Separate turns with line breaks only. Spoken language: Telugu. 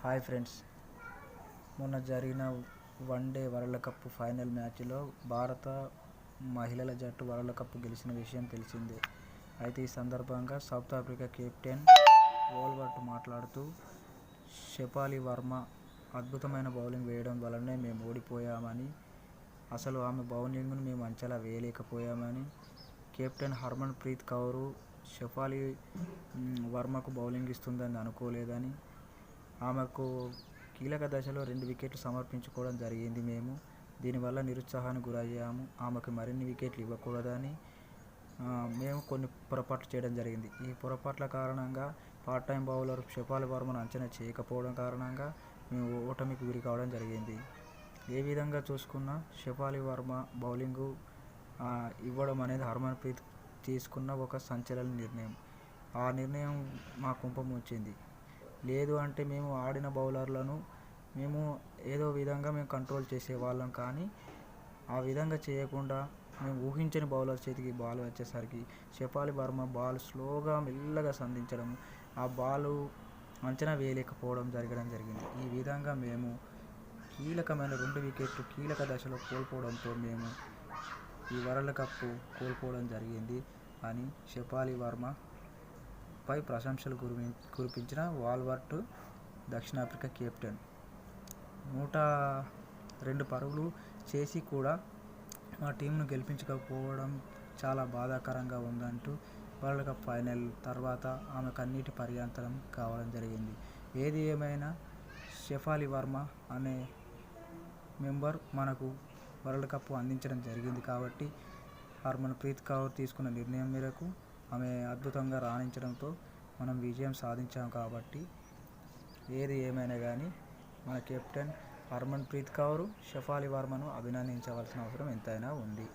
హాయ్ ఫ్రెండ్స్, మొన్న జరిగిన వన్డే వరల్డ్ కప్ ఫైనల్ మ్యాచ్లో భారత మహిళల జట్టు వరల్డ్ కప్ గెలిచిన విషయం తెలిసిందే. అయితే ఈ సందర్భంగా సౌత్ ఆఫ్రికా కెప్టెన్ వోల్వర్ట్ మాట్లాడుతూ, షెఫాలి వర్మ అద్భుతమైన బౌలింగ్ వేయడం వల్లనే మేము ఓడిపోయామని, అసలు ఆమె బౌలింగ్ను మేము అంచనా వేయలేకపోయామని, కెప్టెన్ హర్మన్ ప్రీత్ కౌర్ షెఫాలి వర్మకు బౌలింగ్ ఇస్తుందని అనుకోలేదని, ఆమెకు కీలక దశలో 2 వికెట్లు సమర్పించుకోవడం జరిగింది. దీనివల్ల నిరుత్సాహానికి గురయ్యాము. ఆమెకు మరిన్ని వికెట్లు ఇవ్వకూడదని మేము కొన్ని పొరపాట్లు చేయడం జరిగింది. ఈ పొరపాట్ల కారణంగా పార్ట్ టైం బౌలర్ షెఫాలి వర్మను అంచనా చేయకపోవడం కారణంగా మేము ఓటమికి గురి కావడం జరిగింది. ఏ విధంగా చూసుకున్నా షెఫాలి వర్మ బౌలింగు ఇవ్వడం అనేది హర్మన్ ప్రీత్ తీసుకున్న ఒక సంచలన నిర్ణయం. ఆ నిర్ణయం మా కుంపముంచింది. లేదు అంటే మేము ఆడిన బౌలర్లను మేము ఏదో విధంగా కంట్రోల్ చేసేవాళ్ళం. కానీ ఆ విధంగా చేయకుండా మేము ఊహించని బౌలర్ చేతికి బాల్ వచ్చేసరికి షెఫాలి వర్మ బాల్ స్లోగా మెల్లగా సంధించడం, ఆ బాల్ అంచనా వేయలేకపోవడం జరిగింది. ఈ విధంగా మేము కీలకమైన 2 వికెట్లు కీలక దశలో కోల్పోవడంతో మేము ఈ వరల్డ్ కప్ కోల్పోవడం జరిగింది అని షెఫాలి వర్మ పై ప్రశంసలు కురిపించిన వోల్వర్ట్, దక్షిణాఫ్రికా కెప్టెన్. 102 పరుగులు చేసి కూడా మా టీంను గెలిపించకపోవడం చాలా బాధాకరంగా ఉందంటూ వరల్డ్ కప్ ఫైనల్ తర్వాత ఆమె కన్నీటి పర్యంతరం కావడం జరిగింది. ఏది ఏమైనా షెఫాలి వర్మ అనే మెంబర్ మనకు వరల్డ్ కప్ అందించడం జరిగింది కాబట్టి, హర్మన్ ప్రీత్ కౌర్ తీసుకున్న నిర్ణయం మేరకు ఆమె అద్భుతంగా రాణించడంతో మనం విజయం సాధించాం కాబట్టి, ఏది ఏమైనా కానీ మన కెప్టెన్ హర్మన్ ప్రీత్ కౌర్ షెఫాలి వర్మను అభినందించవలసిన అవసరం ఎంతైనా ఉంది.